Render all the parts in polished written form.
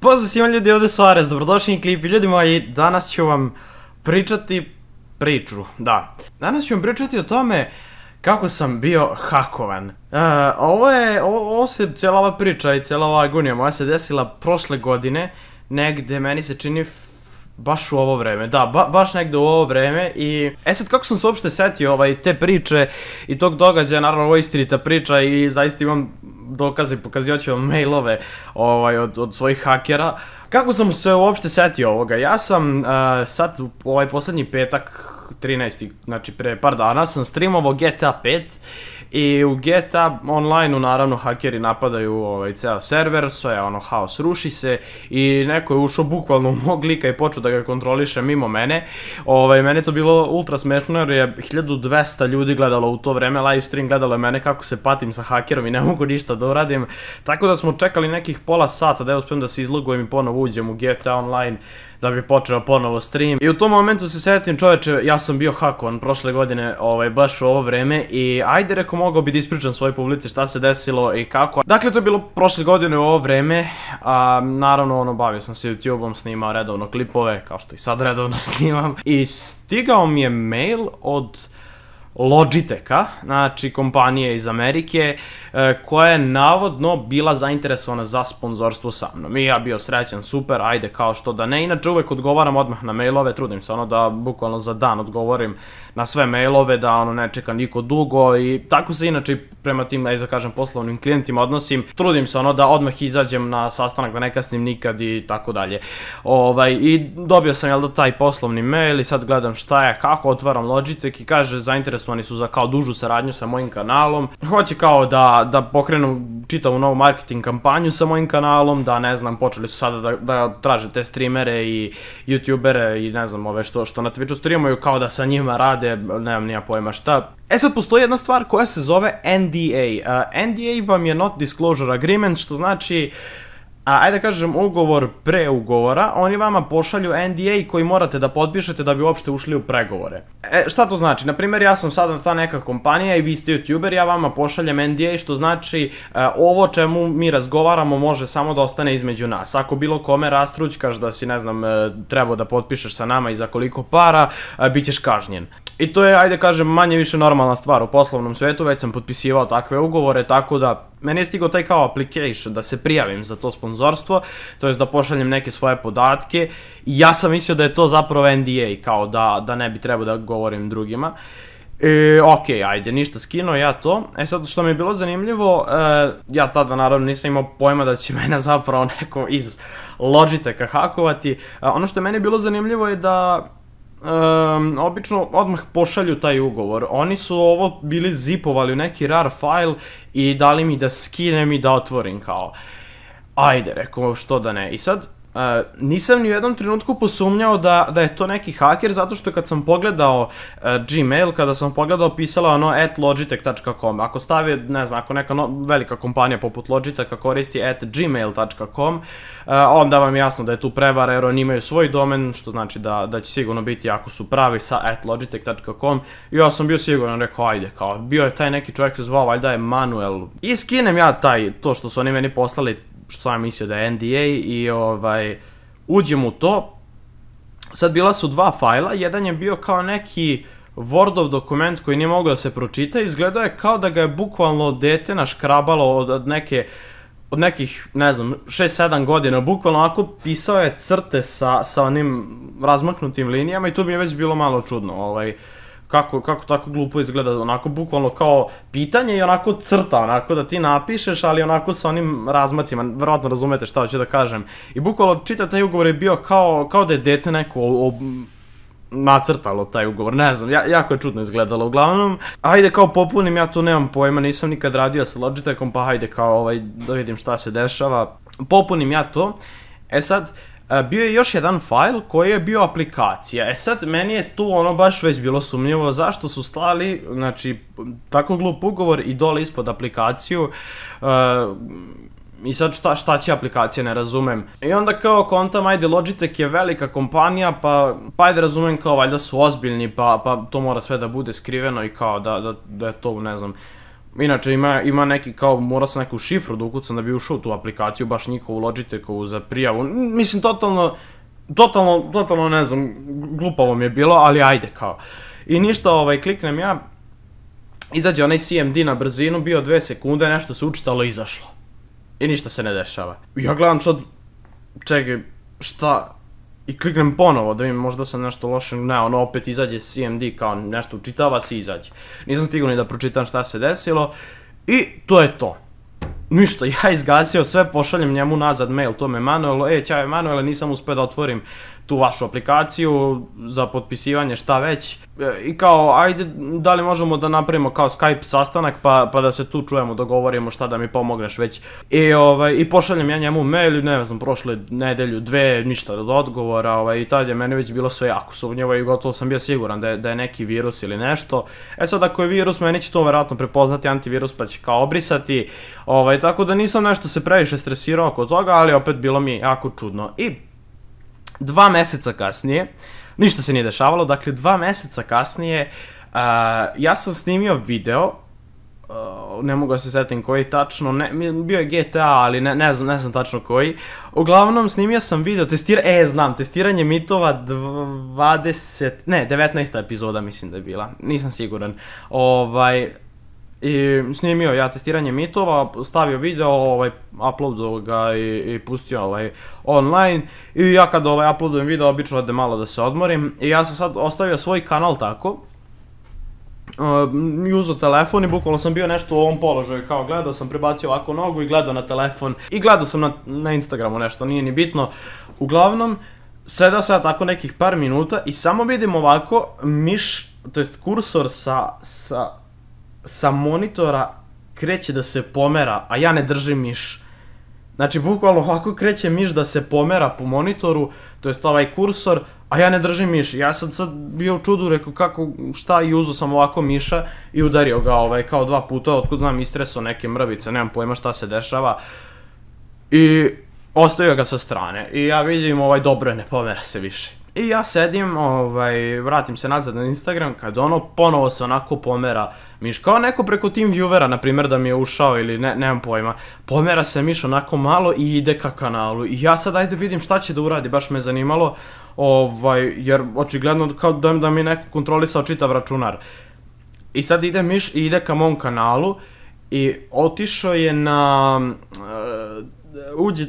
Pozdrav svima ljudi, ovdje Suarez, dobrodošli u klip. Ljudi moji, danas ću vam pričati Danas ću vam pričati o tome kako sam bio hakovan. Ovo se, cijela ova priča i cijela ova agonija moja se desila prošle godine, negde meni se čini baš u ovo vreme, da, baš negde u ovo vreme. I sad kako sam se uopšte setio te priče i tog događaja, naravno ovo je istinita priča i zaista imam dokaze i pokazivat ću vam mailove od svojih hakera. Kako sam se uopšte setio ovoga? Ja sam sad ovaj poslednji petak 13. znači pre par dana sam streamovao GTA 5 i u GTA online-u naravno hakeri napadaju ceo server, sve je haos, ruši se i neko je ušao bukvalno u mog lika i počeo da ga kontroliše mimo mene. Mene je to bilo ultra smešno jer je 1200 ljudi gledalo u to vreme live stream, gledalo je mene kako se patim sa hakerom i ne mogu ništa da uradim, tako da smo čekali nekih pola sata da ja uspijem da se izlogujem i ponovo uđem u GTA online da bi počeo ponovo stream. I u tom momentu se setim, čoveče, ja sam bio hakovan prošle godine, baš u ovo vreme i ajde, reko, mogao bi da ispričam svojoj publici šta se desilo i kako. Dakle, to je bilo prošle godine u ovo vreme, naravno, bavio sam se YouTube-om, snimao redovno klipove, kao što i sad redovno snimam. I stigao mi je mail od Logitecha, znači kompanije iz Amerike, koja je navodno bila zainteresovana za sponzorstvo sa mnom. I ja bio srećan, super, ajde, kao što da ne. Inače uvek odgovaram odmah na mailove, trudim se da bukvalno za dan odgovorim na sve mailove, da ne čekam niko dugo i tako se inače prema tim, da kažem, poslovnim klijentima odnosim. Trudim se da odmah izađem na sastanak, da ne kasnim nikad i tako dalje. I dobio sam, taj poslovni mail i sad gledam šta je, kako, otvaram Logitech i kaže zainteresovani su za kao dužu saradnju sa mojim kanalom. Hoće kao da pokrenu čitavu novu marketing kampanju sa mojim kanalom, da ne znam, počeli su sada da traže te streamere i youtubere i ne znam ove što na Twitchu streamuju, kao da sa njima rade, nemam nija pojma šta. Sad postoji jedna stvar koja se zove NDA. NDA vam je Not Disclosure Agreement, što znači, ajde da kažem, ugovor pre ugovora. Oni vama pošalju NDA koji morate da potpišete da bi uopšte ušli u pregovore. Šta to znači? Naprimjer, ja sam sada ta neka kompanija i vi ste youtuber, ja vama pošaljem NDA, što znači ovo čemu mi razgovaramo može samo da ostane između nas. Ako bilo kome rastrućkaš da si, ne znam, trebao da potpišeš sa nama i za koliko para, bit ćeš kažnjen. I to je, ajde kažem, manje više normalna stvar u poslovnom svetu, već sam potpisivao takve ugovore, tako da meni je stigao taj kao application da se prijavim za to sponzorstvo, to jest da pošaljem neke svoje podatke i ja sam mislio da je to zapravo NDA, kao da ne bi trebao da govorim drugima. Ok, ajde, ništa, skinuo ja to. Sad što mi je bilo zanimljivo, ja tada naravno nisam imao pojma da će mene zapravo neko iz Logitecha hakovati. Ono što je meni bilo zanimljivo je da obično odmah pošalju taj ugovor. Oni su ovo bili zipovali u neki rar file i dali mi da skinem i da otvorim, kao ajde, rekao, što da ne. I sad nisam ni u jednom trenutku posumnjao da je to neki haker, zato što kad sam pogledao Gmail, kada sam pogledao, pisalo @logitech.com. Ako stavi, ne znam, ako neka velika kompanija poput Logitecha koristi @gmail.com, onda vam je jasno da je tu prevara, jer oni imaju svoj domen, što znači da će sigurno biti, ako su pravi, sa @logitech.com. I ja sam bio siguran, rekao, ajde, kao, bio je taj neki čovjek se zvao, valjda je Manuel. I skinem ja to što su oni meni poslali, što sam mislio da je NDA, i uđem u to. Sad bila su dva fajla, jedan je bio kao neki Wordov dokument koji nije mogao da se pročita, izgledao je kao da ga je bukvalno dete naškrabalo od nekih, ne znam, 6-7 godina, bukvalno onako pisao je crte sa onim razmaknutim linijama i to mi je već bilo malo čudno, kako tako glupo izgleda, onako bukvalno kao pitanje i onako crta, onako da ti napišeš, ali onako sa onim razmacima, verovatno razumete šta hoću da kažem. I bukvalno čitav taj ugovor je bio kao da je dete neko nacrtalo taj ugovor, ne znam, jako je čudno izgledalo. Uglavnom, ajde, kao popunim, ja tu nemam pojma, nisam nikad radio sa Logitechom, pa hajde kao da vidim šta se dešava. Popunim ja to, sad, bio je još jedan fajl koji je bio aplikacija. Sad, meni je tu baš već bilo sumnjivo zašto su slali, znači, tako glup ugovor i dole ispod aplikaciju. I sad šta će aplikacija, ne razumem. I onda kao kontam, ajde, Logitech je velika kompanija, pa ajde razumem, kao valjda su ozbiljni, pa to mora sve da bude skriveno i kao da je to, ne znam, Inače ima neki kao, mora sam neku šifru da ukucam da bi ušao u tu aplikaciju, baš njihovu Logitechovu za prijavu. Mislim, totalno ne znam, glupavo mi je bilo, ali ajde kao. I ništa, kliknem ja, izađe onaj CMD na brzinu, bio 2 sekunde, nešto se učitalo i izašlo. I ništa se ne dešava. Ja gledam sad, čekaj, šta? I kliknem ponovo da vidim možda sam nešto loše, ne, ono opet izađe CMD kao nešto učitava se i izađe. Nisam stigao ni da pročitam šta se desilo i to je to. Ništa, ja izgasio sve, pošaljem njemu nazad mail tome Emanuelu, ćao Emanuele, nisam uspio da otvorim tu vašu aplikaciju za potpisivanje, šta već. I kao, ajde, da li možemo da napravimo kao Skype sastanak pa da se tu čujemo, dogovorimo šta da mi pomogneš već. I pošaljem ja njemu mail, ne znam, prošle nedelju, 2, ništa od odgovora, i tad je meni već bilo sve jako sumnjivo i gotovo sam bio siguran da je neki virus ili nešto. Sad ako je virus, meni će to verovatno prepoznati antivirus pa će kao obrisati, tako da nisam nešto se previše stresirao oko toga, ali opet bilo mi jako čudno. I 2 meseca kasnije, ništa se nije dešavalo, dakle 2 meseca kasnije ja sam snimio video, ne mogu da se setim koji tačno, bio je GTA, ali ne znam tačno koji. Uglavnom snimio sam video, testiranje mitova 19. epizoda mislim da je bila, nisam siguran. I snimio ja testiranje mitova, stavio video, uploadao ga i pustio online. I ja kad uploadujem video, obično odem malo da se odmorim. I ja sam sad ostavio svoj kanal tako. I uzeo telefon i bukvalno sam bio nešto u ovom položaju, kao gledao sam, prebacio ovako nogu i gledao na telefon. I gledao sam na Instagramu nešto, nije ni bitno. Uglavnom, sedao sam tako nekih par minuta i samo vidim ovako miš, to jest kursor sa monitora kreće da se pomera, a ja ne držim miš. Znači, bukvalno ovako kreće miš da se pomera po monitoru, to jest ovaj kursor, a ja ne držim miš. Ja sam sad bio u čudu, rekao kako, šta, i uzeo sam ovako miša i udario ga kao 2 puta, otkud znam, istresao neke mrvice, nemam pojma šta se dešava. I ostavio ga sa strane i ja vidim, dobro je, ne pomera se više. I ja sedim, vratim se nazad na Instagram, kad ponovo se onako pomera miš, kao neko preko TeamViewera, na primjer, da mi je ušao ili nemam pojma, pomera se miš onako malo i ide ka kanalu. I ja sad ajde vidim šta će da uradi, baš me zanimalo, jer očigledno kao da mi neko kontrolisao čitav računar. I sad ide miš i ide ka mom kanalu i otišao je na...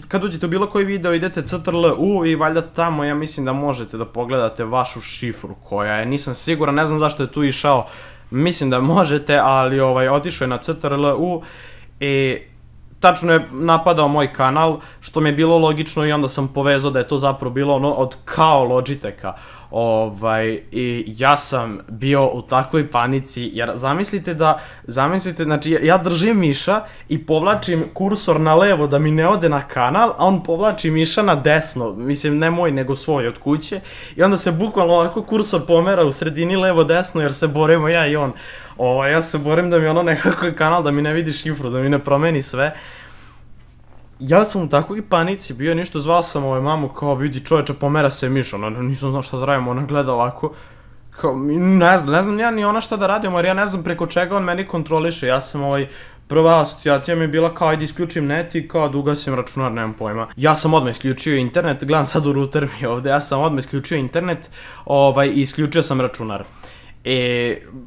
Kad uđete u bilo koji video idete CTRL-U i valjda tamo ja mislim da možete da pogledate vašu šifru koja je, nisam siguran, ne znam zašto je tu išao, mislim da možete, ali otišao je na CTRL-U i tačno je napadao moj kanal, što mi je bilo logično i onda sam povezao da je to zapravo bilo ono od kao Logitecha. I ja sam bio u takvoj panici, jer zamislite, znači ja držim miša i povlačim kursor na levo da mi ne ode na kanal, a on povlači miša na desno, mislim ne moj nego svoj od kuće, i onda se bukvalno ovako kursor pomera u sredini levo-desno jer se borimo ja i on. Ja se borim da mi ono nekako je kanal, da mi ne vidi šifru, da mi ne promeni sve. Ja sam u takvoj panici bio, ništa, zvao sam mamu kao vidi čoveče pomera se miš, nisam znao šta da radim, ona gleda ovako, ne znam ja ni ona šta da radim, jer ja ne znam preko čega on meni kontroliše, ja sam prva asocijacija mi je bila kao ajde isključim net i kao da ugasim računar, nemam pojma. Ja sam odmah isključio internet, gledam sad u router mi ovde, ja sam odmah isključio internet i isključio sam računar.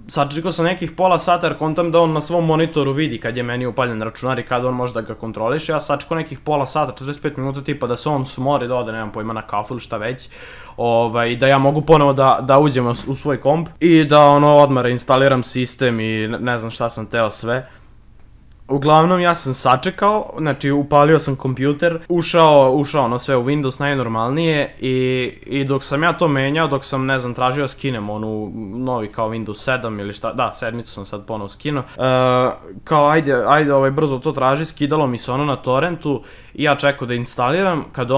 Sačekao sam nekih pola sata jer kontam da on na svom monitoru vidi kad je meni upaljen računar i kada on može da ga kontroliše. Ja sačekao nekih pola sata, 45 minuta tipa da se on smori, da ode, nemam pojma, na kafu ili šta već, i da ja mogu ponovo da uđem u svoj komp i da odmah reinstaliram sistem i ne znam šta sam teo sve. Uglavnom ja sam sačekao, znači upalio sam kompjuter, ušao sve u Windows najnormalnije i dok sam ja to menjao, dok sam, ne znam, tražio skinem onu novi kao Windows 7 ili šta, da, 7 sam sad ponovo skinuo, kao ajde brzo to traži, skidalo mi se na torrentu i ja čekao da instaliram, kad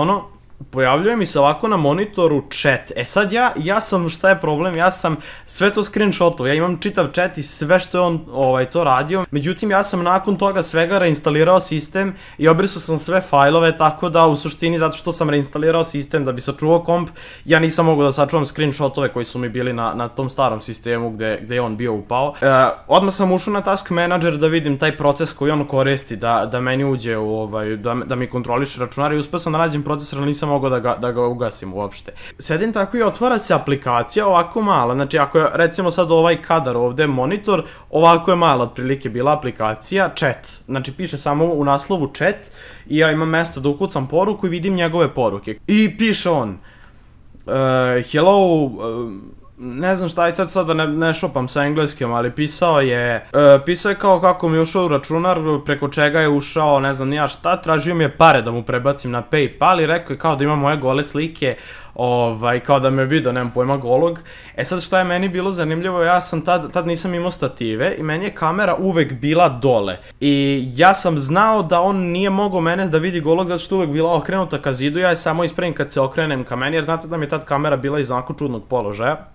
pojavljuje mi se ovako na monitoru chat. E sad ja sam, šta je problem, ja sam sve to screenshotao, ja imam čitav chat i sve što je on to radio, međutim ja sam nakon toga svega reinstalirao sistem i obrisao sam sve fajlove, tako da u suštini zato što sam reinstalirao sistem da bi sačuvao komp, ja nisam mogao da sačuvam screenshotove koji su mi bili na tom starom sistemu gde je on bio upao. Odmah sam ušao na Task Manager da vidim taj proces koji on koristi, da meni uđe da mi kontroliše računar i uspeo sam da nađem procesor, ali nisam mogao da ga ugasim uopšte. Sedim tako i otvara se aplikacija ovako mala, znači ako je recimo sad ovaj kadar ovde monitor, ovako je mala otprilike bila aplikacija, chat, znači piše samo u naslovu chat i ja imam mesto da ukucam poruku i vidim njegove poruke. I piše on, hello, ne znam šta je sad da ne šopam sa engleskim, ali pisao je kao kako mi je ušao u računar, preko čega je ušao, ne znam nija šta, tražio mi je pare da mu prebacim na PayPal i rekao je kao da ima moje gole slike, kao da me vidio, nemam pojma, golog. E sad šta je meni bilo zanimljivo, ja sam tad nisam imao stative i meni je kamera uvek bila dole. I ja sam znao da on nije mogao mene da vidi golog zato što uvek bila okrenuta ka zidu, ja je samo ispravim kad se okrenem ka meni, jer znate da mi je tad kamera bila iz onako čudnog položaja.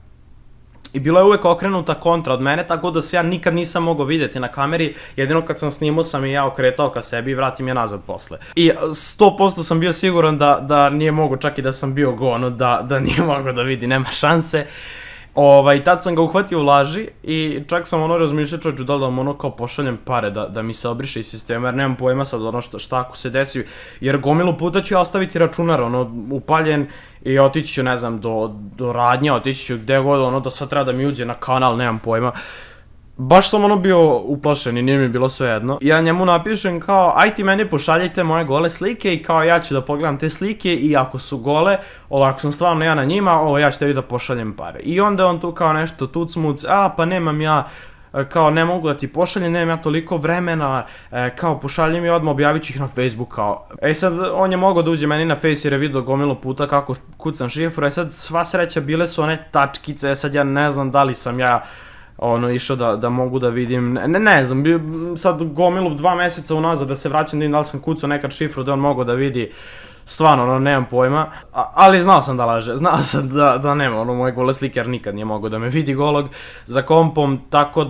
I bila je uvek okrenuta kontra od mene, tako da se ja nikad nisam mogao vidjeti na kameri, jedino kad sam snimao sam i ja okretao ka sebi i vratim je nazad posle. I 100% sam bio siguran da nije mogo, čak i da sam bio go, da nije mogao da vidi, nema šanse. Tad sam ga uhvatio u laži i čak sam razmišljao čovjeću da vam kao pošaljem pare da mi se obriše iz sistema, jer nemam pojma sad šta ako se desi, jer gomilu puta ću ja ostaviti računar upaljen i otići ću, ne znam, do radnja, otići ću gde god, da sad treba da mi uđe na kanal, nemam pojma. Baš sam bio uplašen i nije mi bilo sve jedno. Ja njemu napišem kao, aj ti meni pošaljite moje gole slike i kao ja ću da pogledam te slike i ako su gole, ako sam stvarno ja na njima, ja ću tebi da pošaljem pare. I onda on tu kao nešto tucmuc, pa nemam ja, kao ne mogu da ti pošaljem, nemam ja toliko vremena, kao pošaljem i odmah objavit ću ih na Facebook kao. Sad on je mogao da uđe meni na Face jer je vidio gomilu puta kako kucam šifru, sad sva sreća bile su one tačkice, sad ja ne znam da li sam ja išao da mogu da vidim, ne znam, sad gomilu 2 meseca unazad da se vraćam da li sam kucao nekad šifru da on mogao da vidi, stvarno, nemam pojma, ali znao sam da laže, znao sam da nema moje gole slike jer nikad nije mogao da me vidi golog za kompom, tako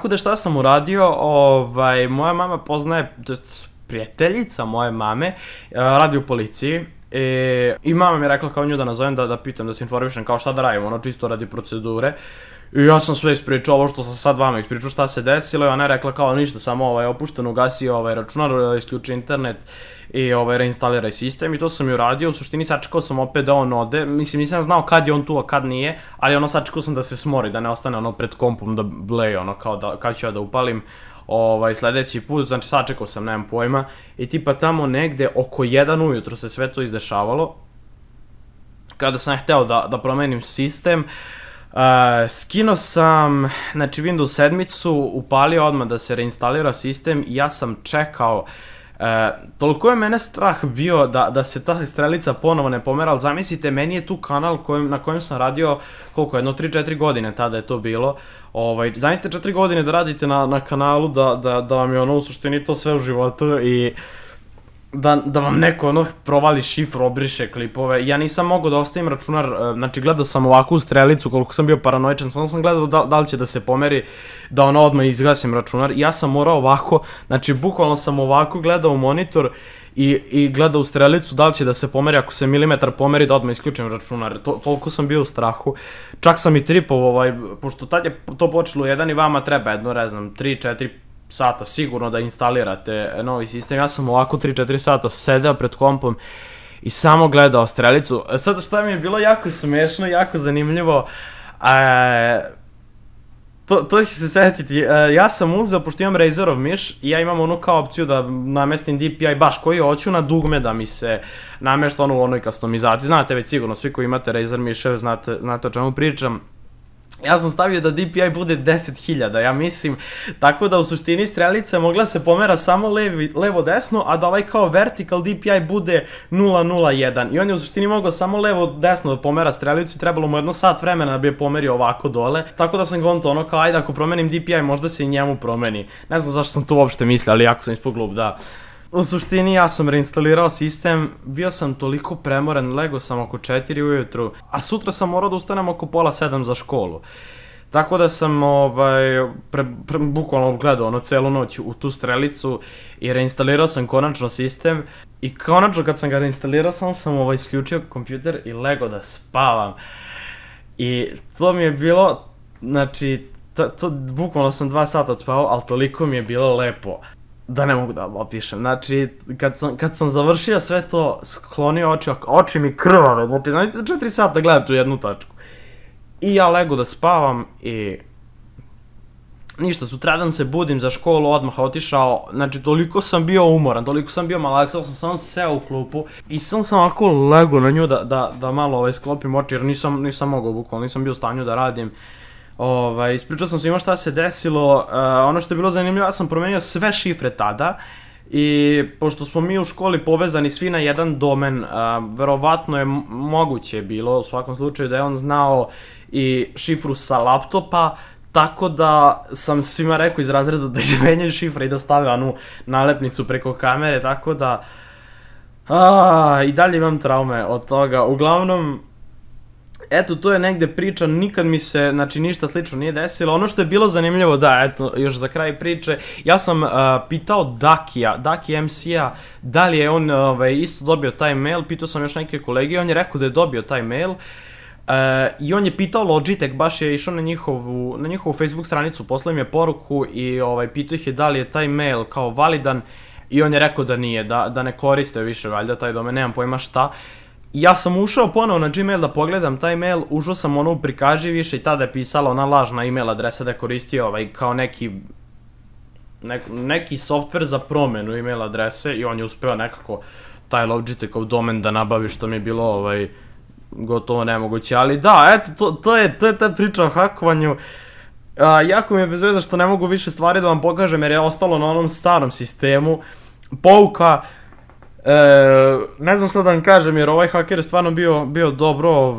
da šta sam uradio, moja mama poznaje, to je prijateljica moje mame, radi u policiji, i mama mi je rekla kao nju da nazovem da pitam, da se informišem kao šta da radim, čisto radi procedure. I ja sam sve ispričao, ovo što sam sad vama ispričao šta se desilo i ona je rekla kao ništa, samo opušteno ugasi računar, isključi internet i reinstaliraj sistem i to sam i uradio. U suštini sačekao sam opet da on ode, mislim nisam znao kad je on tu a kad nije, ali sačekao sam da se smori, da ne ostane pred kompom da bleje kao kad ću ja da upalim sledeći put, znači sačekao sam, nemam pojma, i tipa tamo negde oko 1 ujutro se sve to izdešavalo, kada sam hteo da promenim sistem. Skinuo sam, znači Windows 7, upalio odmah da se reinstalira sistem i ja sam čekao, toliko je mene strah bio da se ta strelica ponovo ne pomera, ali zamislite, meni je tu kanal na kojem sam radio, koliko, 3-4 godine tada je to bilo, zamislite 4 godine da radite na kanalu, da vam je u suštini to sve u životu i da vam neko provali šifru, obriše klipove. Ja nisam mogao da ostavim računar, znači gledao sam ovakvu strelicu, koliko sam bio paranoičan, samo sam gledao da li će da se pomeri, da odmah izgasim računar. Ja sam morao ovako, znači bukvalno sam ovako gledao u monitor i gledao u strelicu da li će da se pomeri, ako se milimetar pomeri da odmah isključim računar, toliko sam bio u strahu. Čak sam i tripao, pošto tad je to počelo 1 i vama treba jedno, ne znam, 3-4 sata sigurno da instalirate novi sistem. Ja sam ovako 3-4 sata sedeo pred kompom i samo gledao strelicu. Sad šta mi je bilo jako smešno, jako zanimljivo, to će se setiti, ja sam uzeo, pošto imam Razerov miš i ja imam kao opciju da namestim DPI baš koji hoću na dugme da mi se namešta u onoj customizaciji. Znate već sigurno, svi koji imate Razer miševe znate o čemu pričam. Ja sam stavio da DPI bude 10.000, ja mislim, tako da u suštini strelica je mogla se pomera samo levo-desno, a da kao vertical DPI bude 0.01. I on je u suštini mogao samo levo-desno da pomera strelicu i trebalo mu 1 sat vremena da bi je pomerio ovako dole. Tako da sam gonto kao, ajde ako promenim DPI možda se i njemu promeni. Ne znam zašto sam to uopšte mislio, ali jako sam ispod glup, da. U suštini ja sam reinstalirao sistem, bio sam toliko premoren, legao sam oko 4 ujutru, a sutra sam morao da ustanem oko pola 7 za školu. Tako da sam bukvalno gledao celu noć u tu strelicu i reinstalirao sam konačno sistem i konačno kad sam ga reinstalirao sam isključio kompjuter i legao da spavam. I to mi je bilo, znači, bukvalno sam 2 sata odspavao, ali toliko mi je bilo lepo da ne mogu da vam opišem. Znači, kad sam završio sve to, sklonio oči mi krvave, znači, 4 sata gledati u jednu tačku. I ja legu da spavam i ništa, sutradan se budim za školu, odmah otišao, znači toliko sam bio umoran, toliko sam bio malaksao, sam samo seo u klupu i sam ovako lego na nju da malo sklopim oči jer nisam mogao bukvalno, nisam bio u stanju da radim. Ispričao sam svima šta se desilo, ono što je bilo zanimljivo, ja sam promenio sve šifre tada i pošto smo mi u školi povezani svi na jedan domen, verovatno je moguće bilo u svakom slučaju da je on znao i šifru sa laptopa, tako da sam svima rekao iz razreda da izmenjaju šifre i da stave onu nalepnicu preko kamere, tako da i dalje imam traume od toga. Uglavnom, eto, to je negde priča, nikad mi se, znači, ništa slično nije desilo. Ono što je bilo zanimljivo, da, eto, još za kraj priče, ja sam pitao Daki MC-a, da li je on isto dobio taj mail, pitao sam još neke kolege i on je rekao da je dobio taj mail. I on je pitao Logitech, baš je išao na njihovu Facebook stranicu, poslao im je poruku i pitao ih je da li je taj mail kao validan i on je rekao da nije, da ne koriste više valjda taj domen, nemam pojma šta. Ja sam ušao ponovo na Gmail da pogledam taj mail, ušao sam u prikaži više i tada je pisala ona lažna email adresa da je koristio kao neki softver za promenu email adrese i on je uspeo nekako taj Logitechov domen da nabavi, što mi je bilo gotovo nemoguće, ali da, eto, to je ta priča o hakovanju. Jako mi je bez veze što ne mogu više stvari da vam pokažem jer je ostalo na onom starom sistemu. Pouka, ne znam šta da vam kažem jer ovaj haker je stvarno bio dobro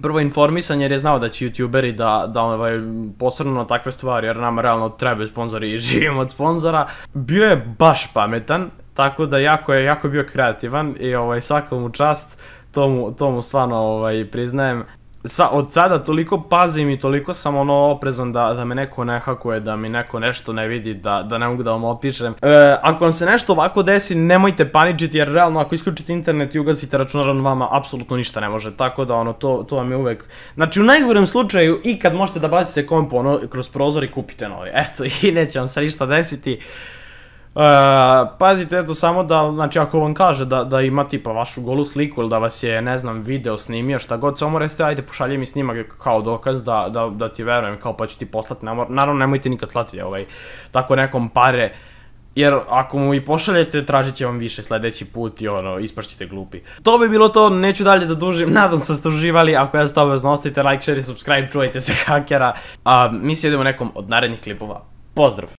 prvo informisan jer je znao da će youtuberi da posrnu na takve stvari jer nama realno trebaju sponzori i živimo od sponzora. Bio je baš pametan, tako da jako je bio kreativan i svaka mu čast, to mu stvarno priznajem. Od sada toliko pazim i toliko sam oprezan da me neko ne hakuje, da mi neko nešto ne vidi, da ne mogu da vam opišem. Ako vam se nešto ovako desi, nemojte paničiti jer realno ako isključite internet i ugasite računar, on vama apsolutno ništa ne može, tako da to vam je uvek, znači u najgorem slučaju i kad možete da bacite komp kroz prozor i kupite novi, eto, i neće vam se ništa desiti. Pazite, eto, samo da, znači ako vam kaže da ima tipa vašu golu sliku ili da vas je, ne znam, video snimio, šta god, samo recite, ajde pošalje mi snimak kao dokaz da ti verujem, kao pa ću ti poslati, naravno nemojte nikad slati tako nekom pare, jer ako mu i pošaljete, tražit će vam više sledeći put i ispašćete glupi. To bi bilo to, neću dalje da dužim, nadam se da ste uživali, ako jeste obavezno ostavite like, share i subscribe, čuvajte se hakera, mi se idemo nekom od narednih klipova. Pozdrav!